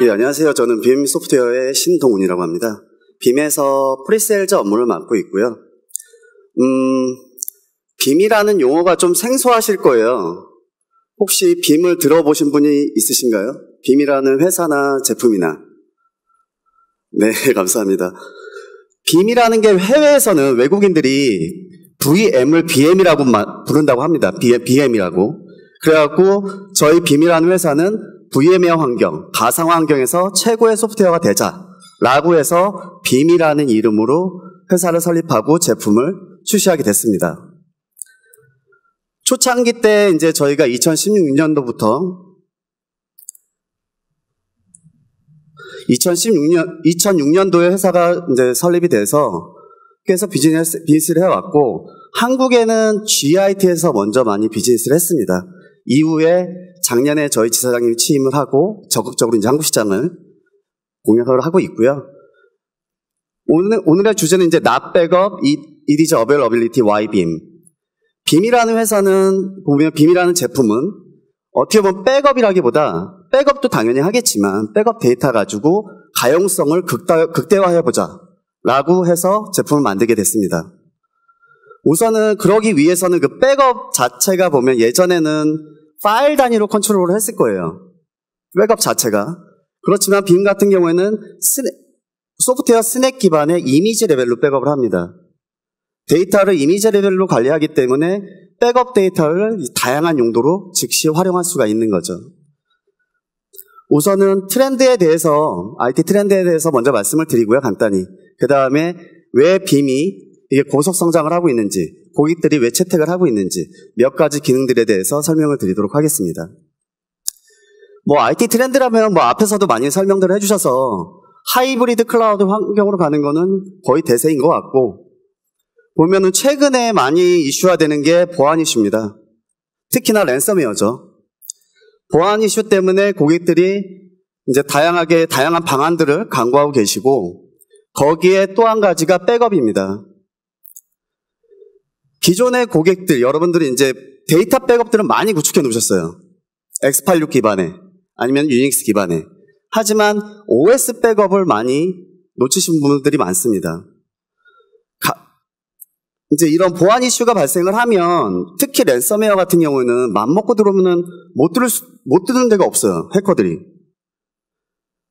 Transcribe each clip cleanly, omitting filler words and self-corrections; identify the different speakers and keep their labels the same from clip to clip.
Speaker 1: 예, 안녕하세요. 저는 빔 소프트웨어의 신동훈이라고 합니다. 빔에서 프리세일즈 업무를 맡고 있고요. 빔이라는 용어가 좀 생소하실 거예요. 혹시 빔을 들어보신 분이 있으신가요? 빔이라는 회사나 제품이나. 네, 감사합니다. 빔이라는 게 해외에서는 외국인들이 VM을 BM이라고 부른다고 합니다. BM이라고. 그래갖고 저희 빔이라는 회사는 VM웨어 환경, 가상 환경에서 최고의 소프트웨어가 되자라고 해서 빔이라는 이름으로 회사를 설립하고 제품을 출시하게 됐습니다. 초창기 때 이제 저희가 2016년도부터 2006년도에 회사가 이제 설립이 돼서 계속 비즈니스를 해왔고, 한국에는 GIT에서 먼저 많이 비즈니스를 했습니다. 이후에 작년에 저희 지사장님이 취임을 하고 적극적으로 이제 한국 시장을 공략을 하고 있고요. 오늘의 주제는 이제 Not Backup, It is Availability, Why BIM. 빔이라는 회사는 보면 빔이라는 제품은 어떻게 보면 백업이라기보다 백업도 당연히 하겠지만 백업 데이터 가지고 가용성을 극대화해보자 라고 해서 제품을 만들게 됐습니다. 우선은 그러기 위해서는 그 백업 자체가 보면 예전에는 파일 단위로 컨트롤을 했을 거예요. 백업 자체가. 그렇지만 빔 같은 경우에는 소프트웨어 스낵 기반의 이미지 레벨로 백업을 합니다. 데이터를 이미지 레벨로 관리하기 때문에 백업 데이터를 다양한 용도로 즉시 활용할 수가 있는 거죠. 우선은 트렌드에 대해서, IT 트렌드에 대해서 먼저 말씀을 드리고요, 간단히. 그 다음에 왜 빔이 이게 고속 성장을 하고 있는지, 고객들이 왜 채택을 하고 있는지 몇 가지 기능들에 대해서 설명을 드리도록 하겠습니다. IT 트렌드라면 앞에서도 많이 설명들을 해주셔서 하이브리드 클라우드 환경으로 가는 거는 거의 대세인 것 같고, 보면은 최근에 많이 이슈화되는 게 보안 이슈입니다. 특히나 랜섬웨어죠. 보안 이슈 때문에 고객들이 이제 다양한 방안들을 강구하고 계시고, 거기에 또 한 가지가 백업입니다. 기존의 고객들, 여러분들이 이제 데이터 백업들은 많이 구축해 놓으셨어요. X86 기반에, 아니면 유닉스 기반에. 하지만 OS 백업을 많이 놓치신 분들이 많습니다. 이제 이런 보안 이슈가 발생을 하면, 특히 랜섬웨어 같은 경우에는 맘먹고 들어오면은 못 뚫는 데가 없어요, 해커들이.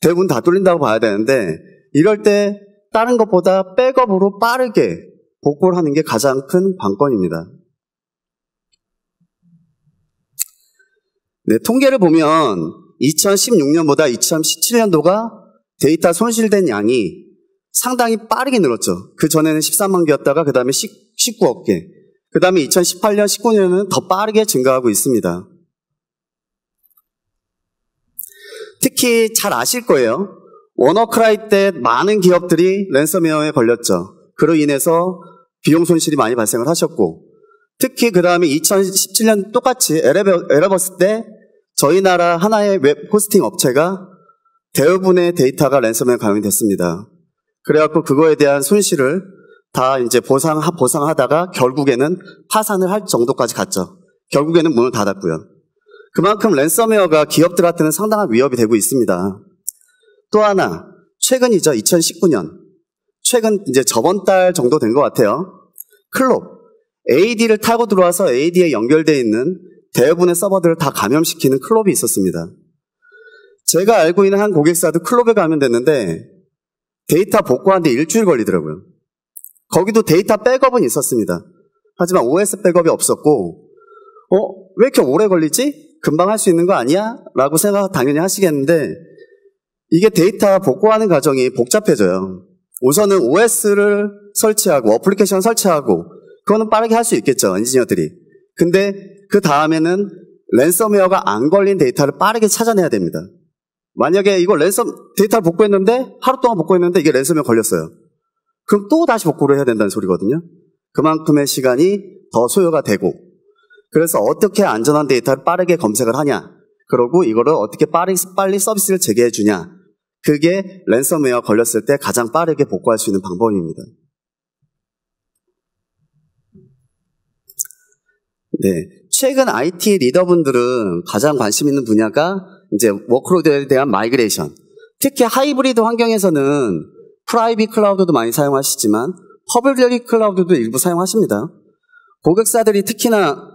Speaker 1: 대부분 다 뚫린다고 봐야 되는데, 이럴 때 다른 것보다 백업으로 빠르게 복구를 하는 게 가장 큰 관건입니다. 네, 통계를 보면 2016년보다 2017년도가 데이터 손실된 양이 상당히 빠르게 늘었죠. 그 전에는 13만 개였다가 그 다음에 19억 개. 그 다음에 2018년, 19년에는 더 빠르게 증가하고 있습니다. 특히 잘 아실 거예요. 워너크라이 때 많은 기업들이 랜섬웨어에 걸렸죠. 그로 인해서 비용 손실이 많이 발생을 하셨고, 특히 그 다음에 2017년 똑같이 에러버스 때 저희 나라 하나의 웹 호스팅 업체가 대부분의 데이터가 랜섬웨어에 감염이 됐습니다. 그래갖고 그거에 대한 손실을 다 이제 보상하다가 결국에는 파산을 할 정도까지 갔죠. 결국에는 문을 닫았고요. 그만큼 랜섬웨어가 기업들한테는 상당한 위협이 되고 있습니다. 또 하나, 최근이죠. 2019년. 최근 이제 저번 달 정도 된 것 같아요. 클롭. AD를 타고 들어와서 AD에 연결되어 있는 대부분의 서버들을 다 감염시키는 클롭이 있었습니다. 제가 알고 있는 한 고객사도 클롭에 감염됐는데 데이터 복구하는데 일주일 걸리더라고요. 거기도 데이터 백업은 있었습니다. 하지만 OS 백업이 없었고, 왜 이렇게 오래 걸리지? 금방 할 수 있는 거 아니야? 라고 생각 당연히 하시겠는데, 이게 데이터 복구하는 과정이 복잡해져요. 우선은 OS를 설치하고 어플리케이션 설치하고 그거는 빠르게 할 수 있겠죠, 엔지니어들이. 근데 그 다음에는 랜섬웨어가 안 걸린 데이터를 빠르게 찾아내야 됩니다. 만약에 이거 데이터를 복구했는데 하루 동안 복구했는데 이게 랜섬웨어 걸렸어요. 그럼 또 다시 복구를 해야 된다는 소리거든요. 그만큼의 시간이 더 소요가 되고, 그래서 어떻게 안전한 데이터를 빠르게 검색을 하냐, 그러고 이거를 어떻게 빨리 서비스를 재개해 주냐, 그게 랜섬웨어 걸렸을 때 가장 빠르게 복구할 수 있는 방법입니다. 네, 최근 IT 리더분들은 가장 관심 있는 분야가 이제 워크로드에 대한 마이그레이션, 특히 하이브리드 환경에서는 프라이빗 클라우드도 많이 사용하시지만 퍼블릭 클라우드도 일부 사용하십니다. 고객사들이 특히나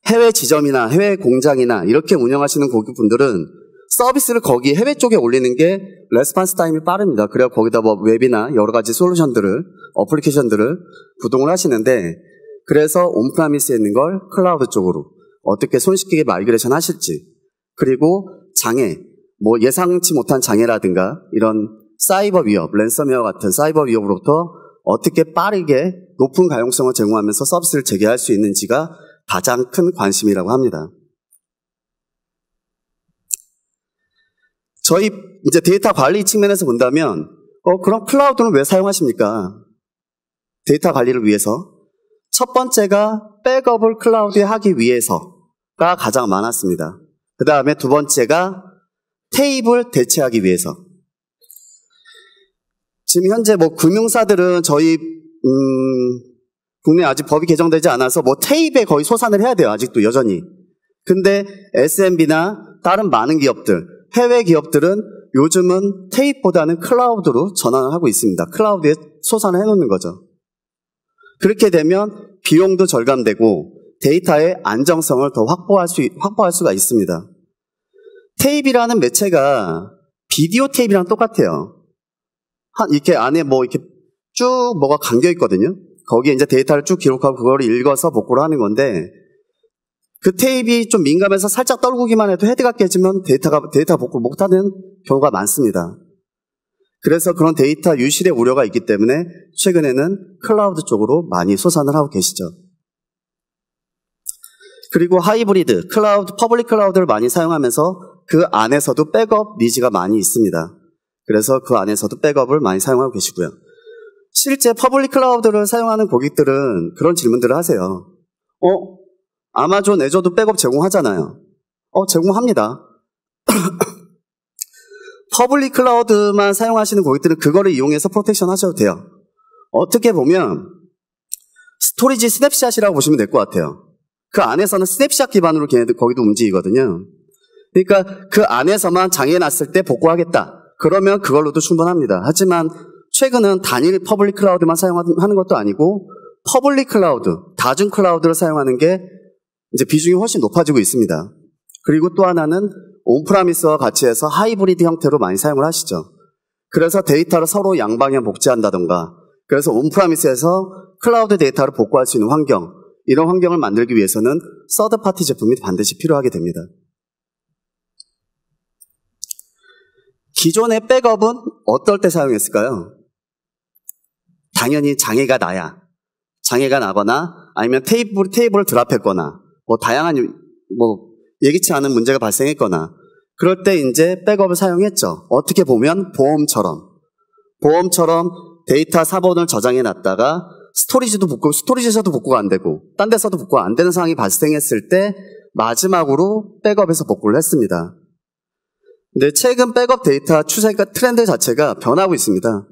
Speaker 1: 해외 지점이나 해외 공장이나 이렇게 운영하시는 고객분들은 서비스를 거기 해외 쪽에 올리는 게 레스폰스 타임이 빠릅니다. 그래야 거기다 뭐 웹이나 여러 가지 솔루션들을, 어플리케이션들을 구동을 하시는데, 그래서 온프라미스에 있는 걸 클라우드 쪽으로 어떻게 손쉽게 마이그레이션 하실지, 그리고 장애, 뭐 예상치 못한 장애라든가 이런 사이버 위협, 랜섬웨어 같은 사이버 위협으로부터 어떻게 빠르게 높은 가용성을 제공하면서 서비스를 재개할 수 있는지가 가장 큰 관심이라고 합니다. 저희 이제 데이터 관리 측면에서 본다면, 그럼 클라우드는 왜 사용하십니까? 데이터 관리를 위해서. 첫 번째가 백업을 클라우드에 하기 위해서가 가장 많았습니다. 그 다음에 두 번째가 테이블 대체하기 위해서. 지금 현재 뭐 금융사들은 저희 국내에 아직 법이 개정되지 않아서 뭐 테이프에 거의 소산을 해야 돼요. 아직도 여전히. 근데 SMB나 다른 많은 기업들, 해외 기업들은 요즘은 테이프보다는 클라우드로 전환을 하고 있습니다. 클라우드에 소산을 해놓는 거죠. 그렇게 되면 비용도 절감되고 데이터의 안정성을 더 확보할 수가 있습니다. 테이프라는 매체가 비디오 테이프랑 똑같아요. 이렇게 안에 뭐 이렇게 쭉 뭐가 감겨 있거든요. 거기에 이제 데이터를 쭉 기록하고 그걸 읽어서 복구를 하는 건데, 그 테이프가 좀 민감해서 살짝 떨구기만 해도 헤드가 깨지면 데이터 복구를 못하는 경우가 많습니다. 그래서 그런 데이터 유실의 우려가 있기 때문에 최근에는 클라우드 쪽으로 많이 소산을 하고 계시죠. 그리고 하이브리드, 클라우드, 퍼블릭 클라우드를 많이 사용하면서 그 안에서도 백업 니즈가 많이 있습니다. 그래서 그 안에서도 백업을 많이 사용하고 계시고요. 실제 퍼블릭 클라우드를 사용하는 고객들은 그런 질문들을 하세요. 아마존 애저도 백업 제공하잖아요. 제공합니다. 퍼블릭 클라우드만 사용하시는 고객들은 그거를 이용해서 프로텍션 하셔도 돼요. 어떻게 보면 스토리지 스냅샷이라고 보시면 될 것 같아요. 그 안에서는 스냅샷 기반으로 걔네들 거기도 움직이거든요. 그러니까 그 안에서만 장애 났을 때 복구하겠다. 그러면 그걸로도 충분합니다. 하지만 최근은 단일 퍼블릭 클라우드만 사용하는 것도 아니고 퍼블릭 클라우드, 다중 클라우드를 사용하는 게 이제 비중이 훨씬 높아지고 있습니다. 그리고 또 하나는 온프라미스와 같이 해서 하이브리드 형태로 많이 사용을 하시죠. 그래서 데이터를 서로 양방향 복제한다던가, 그래서 온프라미스에서 클라우드 데이터를 복구할 수 있는 환경, 이런 환경을 만들기 위해서는 서드파티 제품이 반드시 필요하게 됩니다. 기존의 백업은 어떨 때 사용했을까요? 당연히 장애가 나거나 아니면 테이블을 드랍했거나 뭐 다양한 뭐 예기치 않은 문제가 발생했거나 그럴 때 이제 백업을 사용했죠. 어떻게 보면 보험처럼 데이터 사본을 저장해 놨다가 스토리지에서도 복구가 안 되고 딴 데서도 복구가 안 되는 상황이 발생했을 때 마지막으로 백업에서 복구를 했습니다. 근데 최근 백업 데이터 추세가 트렌드 자체가 변하고 있습니다.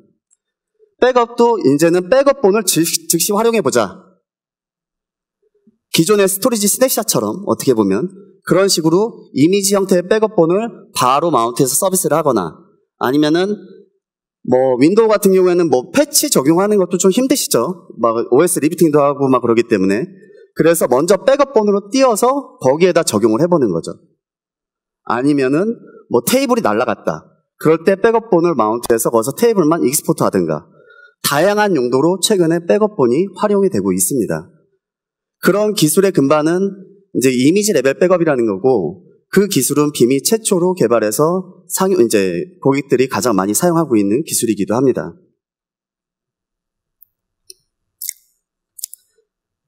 Speaker 1: 백업도 이제는 백업본을 즉시 활용해보자. 기존의 스토리지 스냅샷처럼 어떻게 보면 그런 식으로 이미지 형태의 백업본을 바로 마운트해서 서비스를 하거나, 아니면은 뭐 윈도우 같은 경우에는 뭐 패치 적용하는 것도 좀 힘드시죠. 막 OS 리부팅도 하고 막 그러기 때문에, 그래서 먼저 백업본으로 띄워서 거기에다 적용을 해보는 거죠. 아니면은 뭐 테이블이 날라갔다. 그럴 때 백업본을 마운트해서 거기서 테이블만 익스포트 하든가, 다양한 용도로 최근에 백업본이 활용이 되고 있습니다. 그런 기술의 근반은 이제 이미지 레벨 백업이라는 거고, 그 기술은 빔이 최초로 개발해서 이제 고객들이 가장 많이 사용하고 있는 기술이기도 합니다.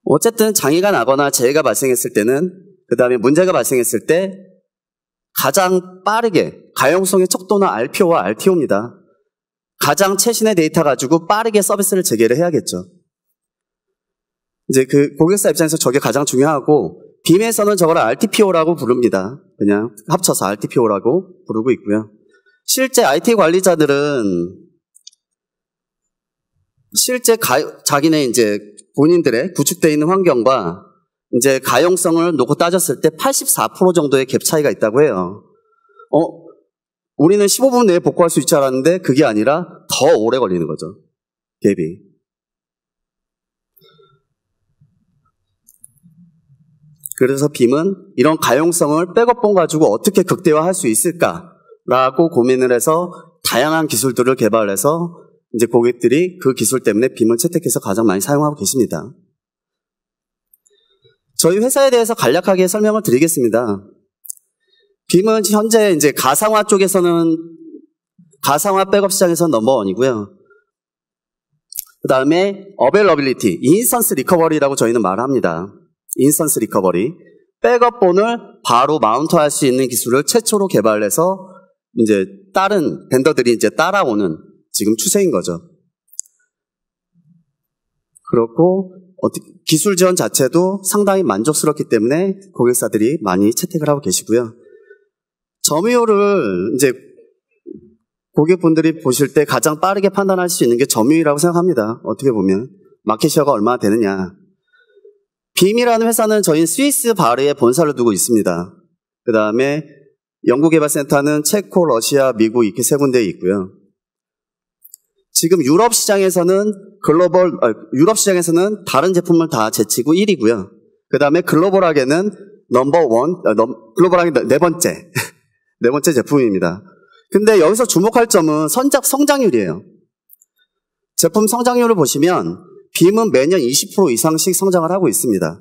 Speaker 1: 어쨌든 장애가 나거나 재해가 발생했을 때는, 그 다음에 문제가 발생했을 때 가장 빠르게 가용성의 척도나 RPO와 RTO입니다. 가장 최신의 데이터 가지고 빠르게 서비스를 재개를 해야겠죠. 이제 그 고객사 입장에서 저게 가장 중요하고, 빔에서는 저걸 RTPO라고 부릅니다. 그냥 합쳐서 RTPO라고 부르고 있고요. 실제 IT 관리자들은 실제 자기네 이제 본인들의 구축되어 있는 환경과 이제 가용성을 놓고 따졌을 때 84% 정도의 갭 차이가 있다고 해요. 우리는 15분 내에 복구할 수 있지 않았는데 그게 아니라 더 오래 걸리는 거죠. 갭이. 그래서 빔은 이런 가용성을 백업본 가지고 어떻게 극대화할 수 있을까라고 고민을 해서 다양한 기술들을 개발해서 이제 고객들이 그 기술 때문에 빔을 채택해서 가장 많이 사용하고 계십니다. 저희 회사에 대해서 간략하게 설명을 드리겠습니다. 빔은 현재 이제 가상화 쪽에서는 가상화 백업 시장에서는 넘버원이고요. 그 다음에 어베일러빌리티, 인스턴스 리커버리라고 저희는 말합니다. 인스턴스 리커버리, 백업본을 바로 마운트할 수 있는 기술을 최초로 개발해서 이제 다른 벤더들이 이제 따라오는 지금 추세인 거죠. 그렇고 기술 지원 자체도 상당히 만족스럽기 때문에 고객사들이 많이 채택을 하고 계시고요. 점유율을 이제 고객분들이 보실 때 가장 빠르게 판단할 수 있는 게 점유율이라고 생각합니다. 어떻게 보면 마켓시어가 얼마나 되느냐. 빔이라는 회사는 저희 스위스 바르에 본사를 두고 있습니다. 그 다음에 연구개발센터는 체코, 러시아, 미국 이렇게 세 군데에 있고요. 지금 유럽 시장에서는 유럽 시장에서는 다른 제품을 다 제치고 1위고요. 그 다음에 글로벌하게는 넘버원, 글로벌하게 네 번째 제품입니다. 근데 여기서 주목할 점은 성장률이에요. 제품 성장률을 보시면 빔은 매년 20% 이상씩 성장을 하고 있습니다.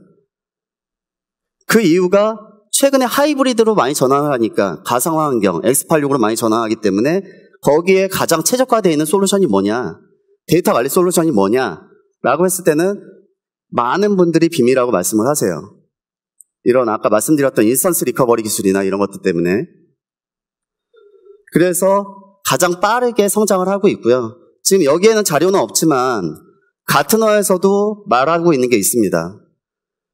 Speaker 1: 그 이유가 최근에 하이브리드로 많이 전환을 하니까 가상화 환경, X86으로 많이 전환하기 때문에 거기에 가장 최적화되어 있는 솔루션이 뭐냐, 데이터 관리 솔루션이 뭐냐라고 했을 때는 많은 분들이 빔이라고 말씀을 하세요. 이런 아까 말씀드렸던 인스턴스 리커버리 기술이나 이런 것들 때문에. 그래서 가장 빠르게 성장을 하고 있고요. 지금 여기에는 자료는 없지만 가트너에서도 말하고 있는 게 있습니다.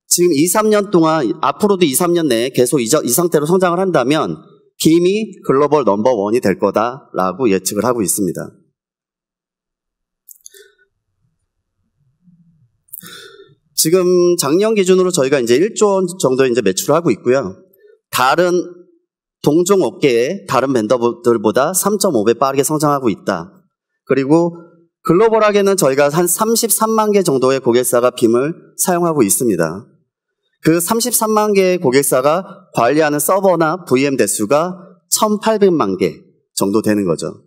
Speaker 1: 지금 2, 3년 동안, 앞으로도 2, 3년 내에 계속 이 상태로 성장을 한다면 빔이 글로벌 넘버원이 될 거다라고 예측을 하고 있습니다. 지금 작년 기준으로 저희가 이제 1조 원 정도 이제 매출을 하고 있고요. 다른 동종 업계의 다른 벤더들보다 3.5배 빠르게 성장하고 있다. 그리고 글로벌하게는 저희가 한 33만 개 정도의 고객사가 빔을 사용하고 있습니다. 그 33만 개의 고객사가 관리하는 서버나 VM 대수가 1,800만 개 정도 되는 거죠.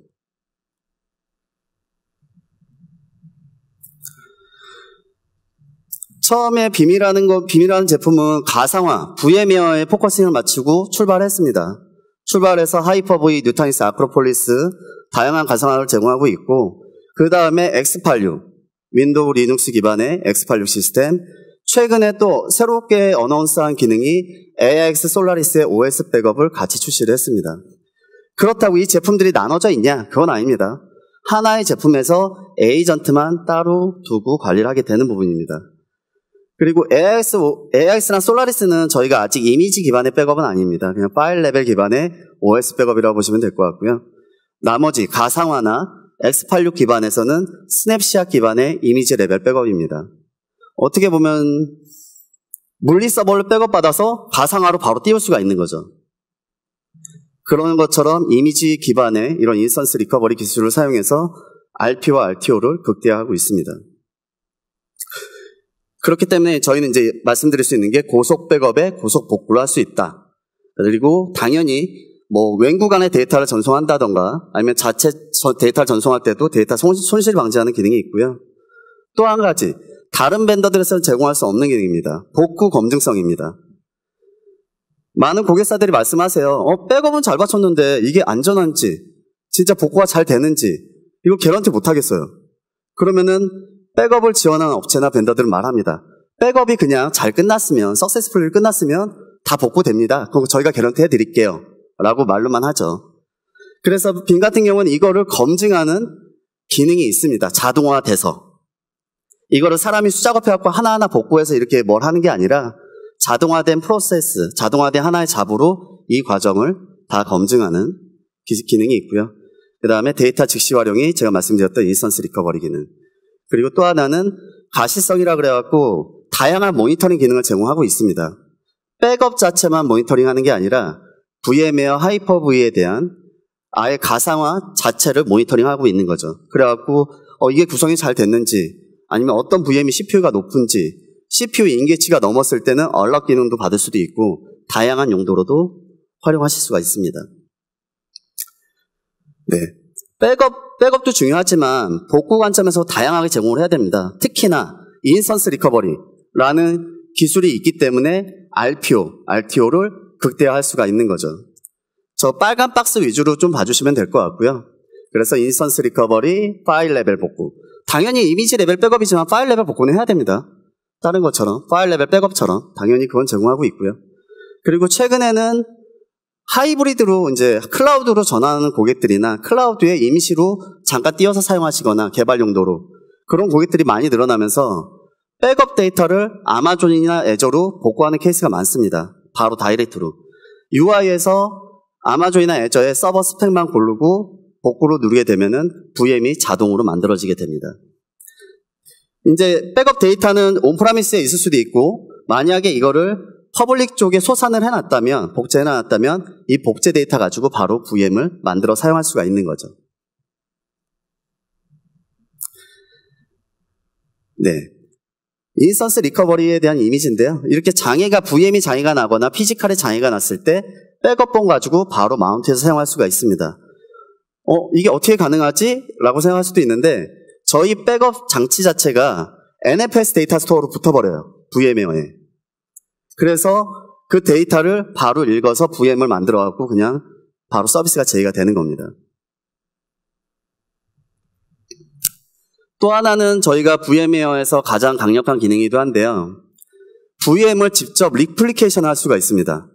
Speaker 1: 처음에 빔이라는 제품은 가상화, VM웨어에 포커싱을 맞추고 출발했습니다. 출발해서 하이퍼V, 뉴타닉스, 아크로폴리스 다양한 가상화를 제공하고 있고, 그 다음에 X86, 윈도우 리눅스 기반의 X86 시스템, 최근에 또 새롭게 어나운스한 기능이 AIX 솔라리스의 OS 백업을 같이 출시를 했습니다. 그렇다고 이 제품들이 나눠져 있냐? 그건 아닙니다. 하나의 제품에서 에이전트만 따로 두고 관리를 하게 되는 부분입니다. 그리고 AIX나 솔라리스는 저희가 아직 이미지 기반의 백업은 아닙니다. 그냥 파일 레벨 기반의 OS 백업이라고 보시면 될 것 같고요. 나머지 가상화나 X86 기반에서는 스냅샷 기반의 이미지 레벨 백업입니다. 어떻게 보면 물리 서버를 백업받아서 가상화로 바로 띄울 수가 있는 거죠. 그런 것처럼 이미지 기반의 이런 인스턴스 리커버리 기술을 사용해서 RP와 RTO를 극대화하고 있습니다. 그렇기 때문에 저희는 이제 말씀드릴 수 있는 게 고속 백업에 고속 복구를 할 수 있다. 그리고 당연히 뭐 웬구간에 데이터를 전송한다던가 아니면 자체 데이터를 전송할 때도 데이터 손실 방지하는 기능이 있고요. 또 한 가지 다른 벤더들에서는 제공할 수 없는 기능입니다. 복구 검증성입니다. 많은 고객사들이 말씀하세요. 백업은 잘 받쳤는데 이게 안전한지 진짜 복구가 잘 되는지 이거 개런티 못하겠어요. 그러면은 백업을 지원하는 업체나 벤더들은 말합니다. 백업이 그냥 잘 끝났으면 석세스풀리 끝났으면 다 복구됩니다. 그럼 저희가 개런티 해드릴게요 라고 말로만 하죠. 그래서 빔 같은 경우는 이거를 검증하는 기능이 있습니다. 자동화돼서 이거를 사람이 수작업해갖고 하나하나 복구해서 이렇게 뭘 하는 게 아니라 자동화된 프로세스, 자동화된 하나의 잡으로 이 과정을 다 검증하는 기능이 있고요. 그 다음에 데이터 즉시 활용이 제가 말씀드렸던 인스턴스 리커버리 기능. 그리고 또 하나는 가시성이라 그래갖고 다양한 모니터링 기능을 제공하고 있습니다. 백업 자체만 모니터링하는 게 아니라 VM웨어 하이퍼V에 대한 아예 가상화 자체를 모니터링하고 있는 거죠. 그래갖고 이게 구성이 잘 됐는지 아니면 어떤 VM이 CPU가 높은지 CPU 인계치가 넘었을 때는 얼럿 기능도 받을 수도 있고 다양한 용도로도 활용하실 수가 있습니다. 네, 백업도 중요하지만 복구 관점에서 다양하게 제공을 해야 됩니다. 특히나 인스턴스 리커버리라는 기술이 있기 때문에 RTO를 극대화할 수가 있는 거죠. 저 빨간 박스 위주로 좀 봐주시면 될 것 같고요. 그래서 인스턴스 리커버리, 파일 레벨 복구. 당연히 이미지 레벨 백업이지만 파일 레벨 복구는 해야 됩니다. 다른 것처럼 파일 레벨 백업처럼 당연히 그건 제공하고 있고요. 그리고 최근에는 하이브리드로 이제 클라우드로 전환하는 고객들이나 클라우드에 임시로 잠깐 띄워서 사용하시거나 개발 용도로 그런 고객들이 많이 늘어나면서 백업 데이터를 아마존이나 애저로 복구하는 케이스가 많습니다. 바로 다이렉트로. UI에서 아마존이나 애저의 서버 스펙만 고르고 복구로 누르게 되면은 VM이 자동으로 만들어지게 됩니다. 이제 백업 데이터는 온프라미스에 있을 수도 있고 만약에 이거를 퍼블릭 쪽에 소산을 해놨다면 복제해놨다면 이 복제 데이터 가지고 바로 VM을 만들어 사용할 수가 있는 거죠. 네, 인스턴스 리커버리에 대한 이미지인데요. 이렇게 VM이 장애가 나거나 피지컬에 장애가 났을 때 백업본 가지고 바로 마운트해서 사용할 수가 있습니다. 이게 어떻게 가능하지? 라고 생각할 수도 있는데 저희 백업 장치 자체가 NFS 데이터 스토어로 붙어버려요. VM웨어에. 그래서 그 데이터를 바로 읽어서 VM을 만들어갖고 그냥 바로 서비스가 제기가 되는 겁니다. 또 하나는 저희가 VM웨어에서 가장 강력한 기능이기도 한데요. VM을 직접 리플리케이션 할 수가 있습니다.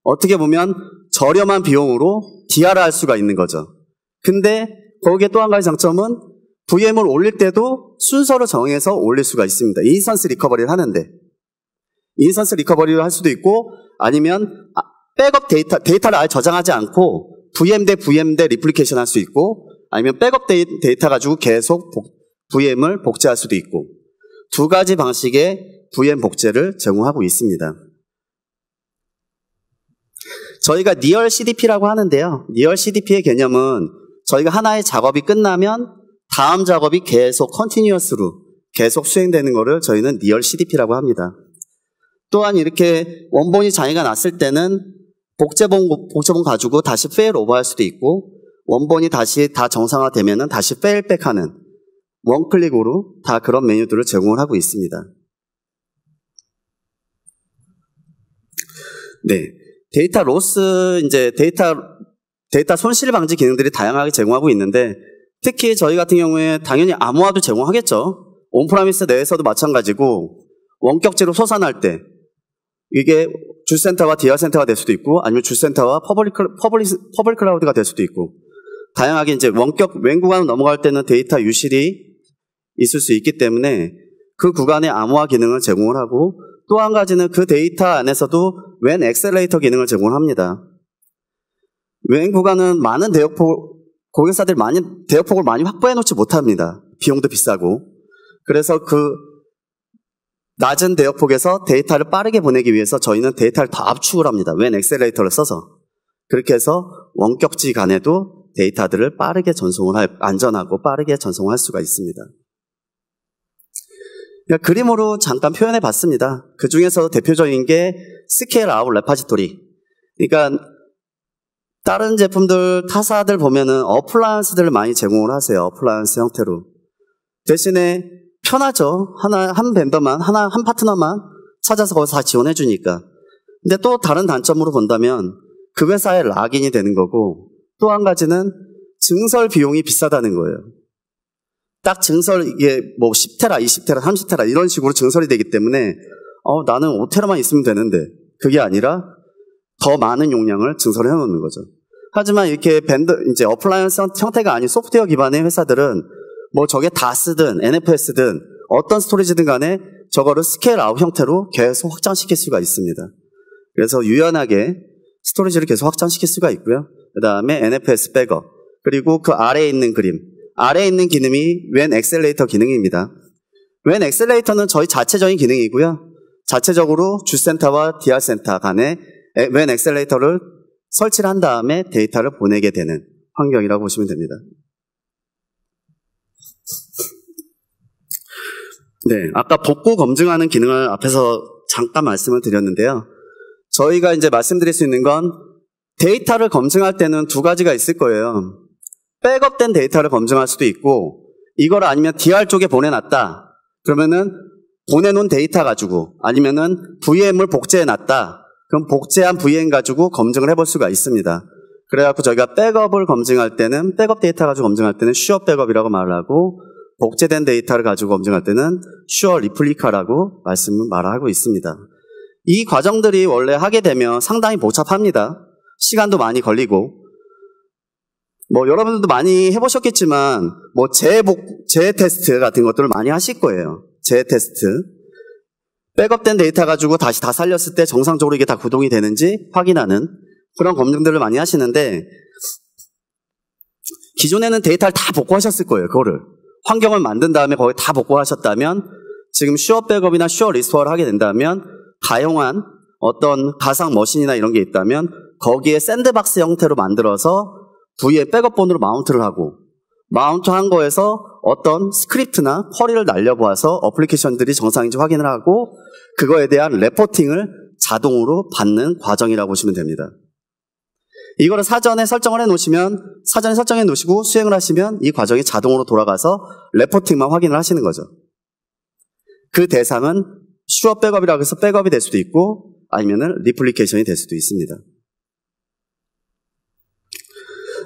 Speaker 1: 어떻게 보면 저렴한 비용으로 DRR 할 수가 있는 거죠. 근데 거기에 또 한 가지 장점은 VM을 올릴 때도 순서를 정해서 올릴 수가 있습니다. 인스턴스 리커버리를 하는데 인스턴스 리커버리를 할 수도 있고 아니면 백업 데이터를 아예 저장하지 않고 VM 대 리플리케이션 할 수 있고 아니면 백업 데이터 가지고 계속 VM을 복제할 수도 있고 두 가지 방식의 VM 복제를 제공하고 있습니다. 저희가 Near CDP라고 하는데요. Near CDP의 개념은 저희가 하나의 작업이 끝나면 다음 작업이 계속 컨티뉴어스로 계속 수행되는 것을 저희는 Near CDP라고 합니다. 또한 이렇게 원본이 장애가 났을 때는 복제본 가지고 다시 페일 오버할 수도 있고 원본이 다시 다 정상화되면은 다시 페일백하는 원클릭으로 다 그런 메뉴들을 제공을 하고 있습니다. 네, 데이터 로스 이제 데이터 손실 방지 기능들이 다양하게 제공하고 있는데 특히 저희 같은 경우에 당연히 암호화도 제공하겠죠. 온프라미스 내에서도 마찬가지고 원격제로 소산할 때 이게 주센터와 디아센터가 될 수도 있고 아니면 주센터와 퍼블릭 클라우드가 될 수도 있고 다양하게 이제 웬 구간을 넘어갈 때는 데이터 유실이 있을 수 있기 때문에 그 구간의 암호화 기능을 제공을 하고 또 한 가지는 그 데이터 안에서도 웬 엑셀레이터 기능을 제공을 합니다. 웬 구간은 많은 고객사들이 대역폭을 많이 확보해 놓지 못합니다. 비용도 비싸고. 그래서 그 낮은 대역폭에서 데이터를 빠르게 보내기 위해서 저희는 데이터를 더 압축을 합니다. 웬 엑셀레이터를 써서. 그렇게 해서 원격지 간에도 데이터들을 빠르게 안전하고 빠르게 전송할 수가 있습니다. 그러니까 그림으로 잠깐 표현해 봤습니다. 그 중에서 대표적인 게 스케일 아웃 레파지토리. 그러니까 다른 제품들, 타사들 보면은 어플라이언스들을 많이 제공을 하세요. 어플라이언스 형태로. 대신에 편하죠. 한 벤더만, 한 파트너만 찾아서 거기서 다 지원해 주니까. 근데 또 다른 단점으로 본다면 그 회사의 락인이 되는 거고 또 한 가지는 증설 비용이 비싸다는 거예요. 딱 증설, 이게 뭐 10테라, 20테라, 30테라 이런 식으로 증설이 되기 때문에 나는 5테라만 있으면 되는데 그게 아니라 더 많은 용량을 증설해 놓는 거죠. 하지만 이렇게 이제 어플라이언스 형태가 아닌 소프트웨어 기반의 회사들은 뭐 저게 DAS든 NFS든 어떤 스토리지든 간에 저거를 스케일 아웃 형태로 계속 확장시킬 수가 있습니다. 그래서 유연하게 스토리지를 계속 확장시킬 수가 있고요. 그 다음에 NFS 백업, 그리고 그 아래에 있는 아래에 있는 기능이 웬 엑셀레이터 기능입니다. 웬 엑셀레이터는 저희 자체적인 기능이고요. 자체적으로 주센터와 디알센터 간에 웬 엑셀레이터를 설치를 한 다음에 데이터를 보내게 되는 환경이라고 보시면 됩니다. 네, 아까 복구 검증하는 기능을 앞에서 잠깐 말씀을 드렸는데요. 저희가 이제 말씀드릴 수 있는 건 데이터를 검증할 때는 두 가지가 있을 거예요. 백업된 데이터를 검증할 수도 있고, 이걸 아니면 DR 쪽에 보내놨다. 그러면은 보내놓은 데이터 가지고, 아니면은 VM을 복제해놨다. 그럼 복제한 VM 가지고 검증을 해볼 수가 있습니다. 그래갖고 저희가 백업을 검증할 때는, 백업 데이터 가지고 검증할 때는 슈어 백업이라고 말을 하고, 복제된 데이터를 가지고 검증할 때는 슈어 리플리카라고 말을 하고 있습니다. 이 과정들이 원래 하게 되면 상당히 복잡합니다. 시간도 많이 걸리고, 여러분들도 많이 해보셨겠지만, 재테스트 같은 것들을 많이 하실 거예요. 재테스트. 백업된 데이터 가지고 다시 다 살렸을 때 정상적으로 이게 다 구동이 되는지 확인하는 그런 검증들을 많이 하시는데, 기존에는 데이터를 다 복구하셨을 거예요, 그거를. 환경을 만든 다음에 거기 다 복구하셨다면, 지금 슈어 백업이나 슈어 리스토어를 하게 된다면, 가용한 어떤 가상 머신이나 이런 게 있다면, 거기에 샌드박스 형태로 만들어서 V에 백업본으로 마운트를 하고, 마운트한 거에서 어떤 스크립트나 쿼리를 날려보아서 어플리케이션들이 정상인지 확인을 하고, 그거에 대한 레포팅을 자동으로 받는 과정이라고 보시면 됩니다. 이거를 사전에 설정을 해놓으시면, 사전에 설정해 놓으시고 수행을 하시면 이 과정이 자동으로 돌아가서 레포팅만 확인을 하시는 거죠. 그 대상은 슈어 백업이라고 해서 백업이 될 수도 있고, 아니면은 리플리케이션이 될 수도 있습니다.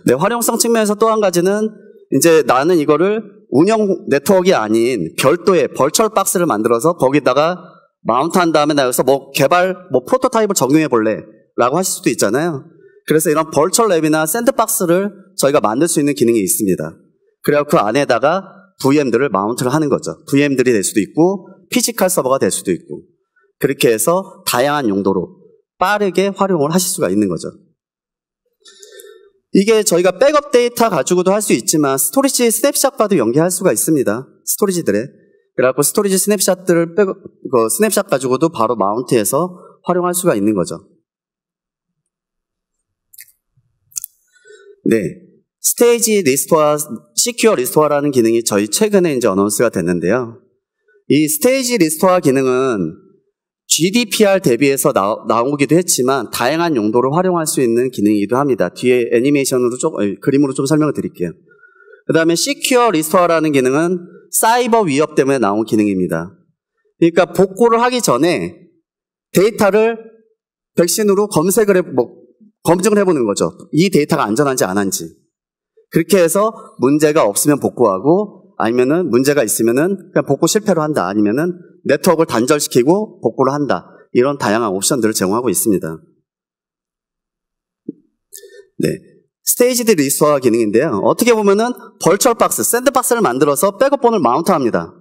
Speaker 1: 네, 활용성 측면에서 또 한 가지는, 이제 나는 이거를 운영 네트워크가 아닌 별도의 벌처 박스를 만들어서 거기다가 마운트한 다음에 나 여기서 프로토타입을 적용해 볼래 라고 하실 수도 있잖아요. 그래서 이런 벌처 랩이나 샌드박스를 저희가 만들 수 있는 기능이 있습니다. 그래서 그 안에다가 VM들을 마운트를 하는 거죠. VM들이 될 수도 있고, 피지컬 서버가 될 수도 있고, 그렇게 해서 다양한 용도로 빠르게 활용을 하실 수가 있는 거죠. 이게 저희가 백업 데이터 가지고도 할 수 있지만 스토리지 스냅샷과도 연계할 수가 있습니다. 스토리지들에. 그래갖고 스토리지 스냅샷들을 스냅샷 가지고도 바로 마운트해서 활용할 수가 있는 거죠. 네. 스테이지 리스토어, 시큐어 리스토어라는 기능이 저희 최근에 이제 어나운스가 됐는데요. 이 스테이지 리스토어 기능은 GDPR 대비해서 나오기도 했지만 다양한 용도로 활용할 수 있는 기능이기도 합니다. 뒤에 애니메이션으로 그림으로 좀 설명을 드릴게요. 그 다음에 시큐어 리스토어라는 기능은 사이버 위협 때문에 나온 기능입니다. 그러니까 복구를 하기 전에 데이터를 백신으로 검증을 해보는 거죠. 이 데이터가 안전한지 안 한지. 그렇게 해서 문제가 없으면 복구하고, 아니면은 문제가 있으면은 그냥 복구 실패로 한다. 아니면은 네트워크를 단절시키고 복구를 한다. 이런 다양한 옵션들을 제공하고 있습니다. 네. 스테이지드 리스토어 기능인데요. 어떻게 보면은 벌처 박스, 샌드박스를 만들어서 백업본을 마운트합니다.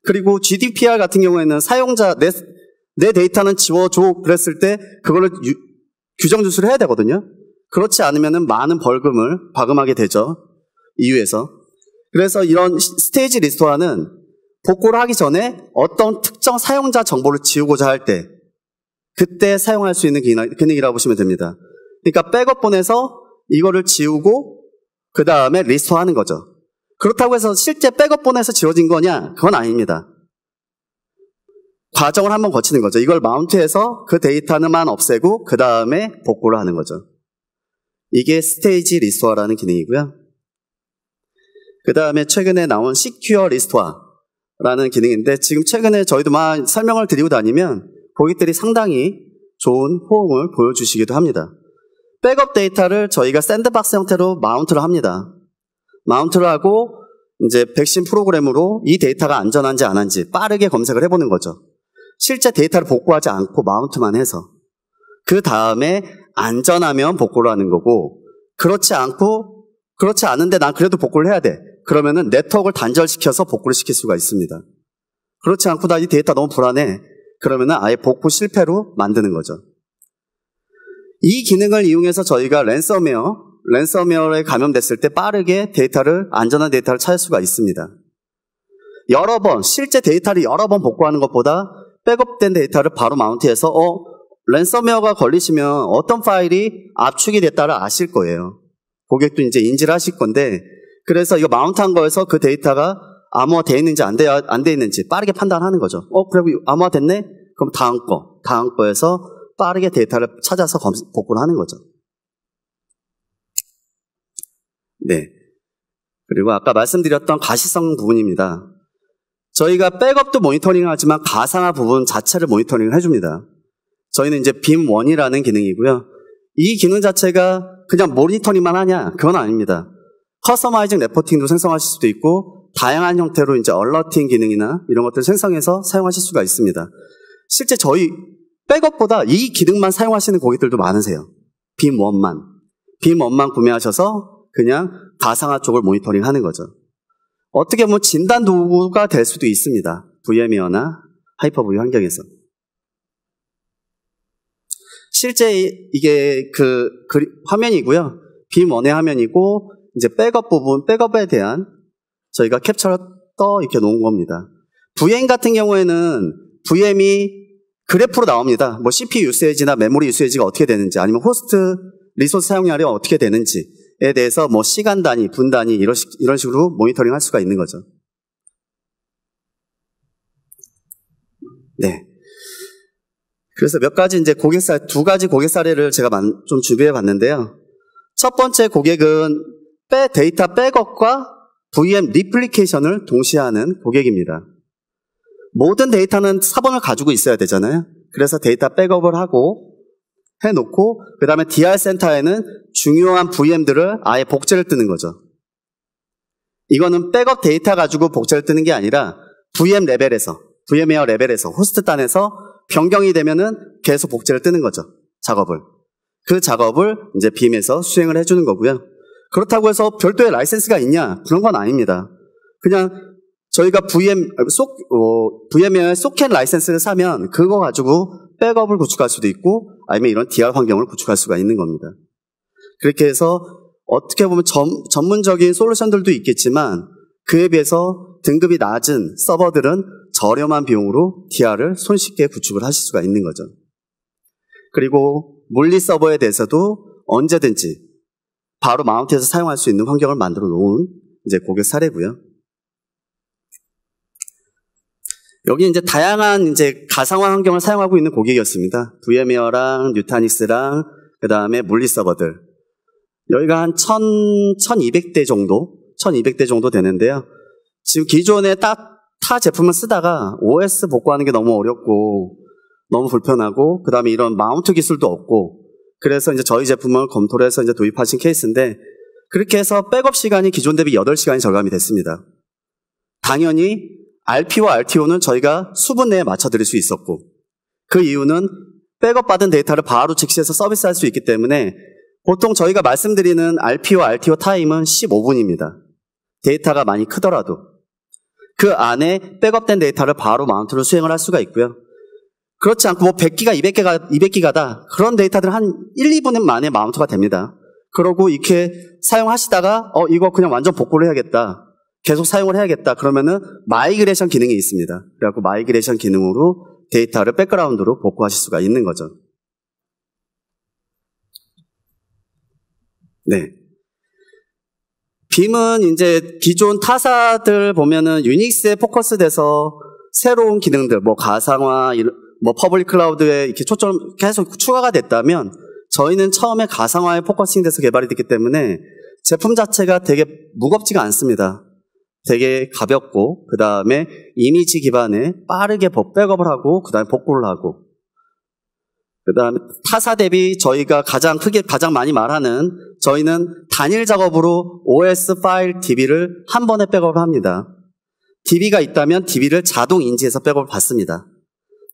Speaker 1: 그리고 GDPR 같은 경우에는 사용자 내 데이터는 지워줘 그랬을 때 그거를 규정 주수를 해야 되거든요. 그렇지 않으면은 많은 벌금을 과금하게 되죠. EU에서. 그래서 이런 스테이지 리스토어는 복구를 하기 전에 어떤 특정 사용자 정보를 지우고자 할 때 그때 사용할 수 있는 기능이라고 보시면 됩니다. 그러니까 백업본에서 이거를 지우고 그 다음에 리스토어하는 거죠. 그렇다고 해서 실제 백업본에서 지워진 거냐? 그건 아닙니다. 과정을 한번 거치는 거죠. 이걸 마운트해서 그 데이터만 없애고 그 다음에 복구를 하는 거죠. 이게 스테이지 리스토어라는 기능이고요. 그 다음에 최근에 나온 시큐어 리스토어라는 기능인데, 지금 최근에 저희도 막 설명을 드리고 다니면 고객들이 상당히 좋은 호응을 보여주시기도 합니다. 백업 데이터를 저희가 샌드박스 형태로 마운트를 합니다. 마운트를 하고 이제 백신 프로그램으로 이 데이터가 안전한지 안 한지 빠르게 검색을 해보는 거죠. 실제 데이터를 복구하지 않고 마운트만 해서 그 다음에 안전하면 복구를 하는 거고, 그렇지 않은데 난 그래도 복구를 해야 돼. 그러면은 네트워크를 단절시켜서 복구를 시킬 수가 있습니다. 그렇지 않고 나 이 데이터 너무 불안해. 그러면은 아예 복구 실패로 만드는 거죠. 이 기능을 이용해서 저희가 랜섬웨어에 감염됐을 때 빠르게 안전한 데이터를 찾을 수가 있습니다. 실제 데이터를 여러 번 복구하는 것보다 백업된 데이터를 바로 마운트해서 랜섬웨어가 걸리시면 어떤 파일이 압축이 됐다를 아실 거예요. 고객도 이제 인지를 하실 건데, 그래서 이거 마운트한 거에서 그 데이터가 암호화 돼 있는지 안 돼 있는지 빠르게 판단하는 거죠. 그리고 암호화 됐네? 그럼 다음 거에서 빠르게 데이터를 찾아서 복구를 하는 거죠. 네. 그리고 아까 말씀드렸던 가시성 부분입니다. 저희가 백업도 모니터링을 하지만 가상화 부분 자체를 모니터링을 해줍니다. 저희는 이제 빔1이라는 기능이고요. 이 기능 자체가 그냥 모니터링만 하냐? 그건 아닙니다. 커스터마이징 레포팅도 생성하실 수도 있고, 다양한 형태로 이제 얼러팅 기능이나 이런 것들을 생성해서 사용하실 수가 있습니다. 실제 저희 백업보다 이 기능만 사용하시는 고객들도 많으세요. 빔1만 구매하셔서 그냥 가상화 쪽을 모니터링 하는 거죠. 어떻게 보면 진단 도구가 될 수도 있습니다. VM웨어나 하이퍼V 환경에서. 실제 이게 그 화면이고요. 빔1의 화면이고, 이제 백업 부분, 백업에 대한 저희가 캡처를 이렇게 놓은 겁니다. VM 같은 경우에는 VM이 그래프로 나옵니다. 뭐 CPU 유세지나 메모리 유세지가 어떻게 되는지, 아니면 호스트 리소스 사용량이 어떻게 되는지에 대해서 뭐 시간 단위, 분 단위 이런 식으로 모니터링 할 수가 있는 거죠. 네. 그래서 몇 가지 이제 두 가지 고객 사례를 제가 좀 준비해 봤는데요. 첫 번째 고객은 데이터 백업과 VM 리플리케이션을 동시에 하는 고객입니다. 모든 데이터는 사본을 가지고 있어야 되잖아요. 그래서 데이터 백업을 하고 해놓고, 그 다음에 DR 센터에는 중요한 VM들을 아예 복제를 뜨는 거죠. 이거는 백업 데이터 가지고 복제를 뜨는 게 아니라 VM웨어 레벨에서 호스트 단에서 변경이 되면은 계속 복제를 뜨는 거죠. 그 작업을 이제 빔에서 수행을 해주는 거고요. 그렇다고 해서 별도의 라이센스가 있냐? 그런 건 아닙니다. 그냥 저희가 VM웨어의 소켓 라이센스를 사면 그거 가지고 백업을 구축할 수도 있고, 아니면 이런 DR 환경을 구축할 수가 있는 겁니다. 그렇게 해서 어떻게 보면 전문적인 솔루션들도 있겠지만, 그에 비해서 등급이 낮은 서버들은 저렴한 비용으로 DR을 손쉽게 구축을 하실 수가 있는 거죠. 그리고 물리 서버에 대해서도 언제든지 바로 마운트해서 사용할 수 있는 환경을 만들어 놓은 이제 고객 사례고요. 여기 이제 다양한 이제 가상화 환경을 사용하고 있는 고객이었습니다. VM웨어랑 뉴타닉스랑 그 다음에 물리 서버들. 여기가 한 1200대 정도 되는데요. 지금 기존에 타 제품을 쓰다가 OS 복구하는 게 너무 어렵고 너무 불편하고, 그 다음에 이런 마운트 기술도 없고, 그래서 이제 저희 제품을 검토를 해서 이제 도입하신 케이스인데, 그렇게 해서 백업 시간이 기존 대비 8시간이 절감이 됐습니다. 당연히 RP와 RTO는 저희가 수분 내에 맞춰드릴 수 있었고, 그 이유는 백업 받은 데이터를 바로 즉시해서 서비스할 수 있기 때문에 보통 저희가 말씀드리는 RP와 RTO 타임은 15분입니다. 데이터가 많이 크더라도. 그 안에 백업된 데이터를 바로 마운트로 수행을 할 수가 있고요. 그렇지 않고 뭐 100기가, 200기가다. 그런 데이터들은 한 1, 2분 만에 마운트가 됩니다. 그러고 이렇게 사용하시다가 이거 그냥 완전 복구를 해야겠다. 계속 사용을 해야겠다. 그러면은 마이그레이션 기능이 있습니다. 그래갖고 마이그레이션 기능으로 데이터를 백그라운드로 복구하실 수가 있는 거죠. 네. 빔은 이제 기존 타사들 보면은 유닉스에 포커스돼서 새로운 기능들, 뭐 가상화, 뭐 퍼블릭 클라우드에 이렇게 초점 계속 추가가 됐다면, 저희는 처음에 가상화에 포커싱돼서 개발이 됐기 때문에 제품 자체가 되게 무겁지가 않습니다. 되게 가볍고, 그 다음에 이미지 기반에 빠르게 백업을 하고, 그 다음에 복구를 하고, 그 다음에 타사 대비 저희가 가장 많이 말하는, 저희는 단일 작업으로 OS 파일 DB를 한 번에 백업을 합니다. DB가 있다면 DB를 자동 인지해서 백업을 받습니다.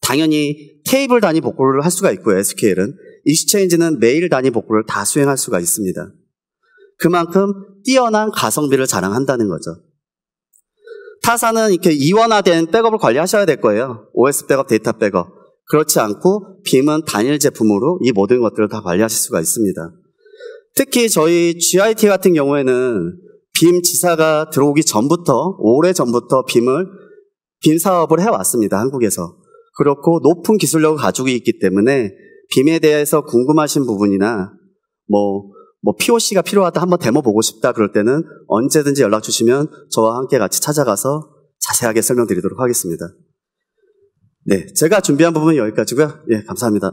Speaker 1: 당연히 테이블 단위 복구를 할 수가 있고요. SQL은. 익스체인지는 메일 단위 복구를 다 수행할 수가 있습니다. 그만큼 뛰어난 가성비를 자랑한다는 거죠. 타사는 이렇게 이원화된 백업을 관리하셔야 될 거예요. OS 백업, 데이터 백업. 그렇지 않고 빔은 단일 제품으로 이 모든 것들을 다 관리하실 수가 있습니다. 특히 저희 GIT 같은 경우에는 빔 지사가 들어오기 전부터, 오래전부터 빔 사업을 해왔습니다. 한국에서. 그렇고 높은 기술력을 가지고 있기 때문에 빔에 대해서 궁금하신 부분이나 뭐 뭐 POC가 필요하다, 한번 데모 보고 싶다 그럴 때는 언제든지 연락 주시면 저와 함께 같이 찾아가서 자세하게 설명드리도록 하겠습니다. 네, 제가 준비한 부분은 여기까지고요. 예, 감사합니다.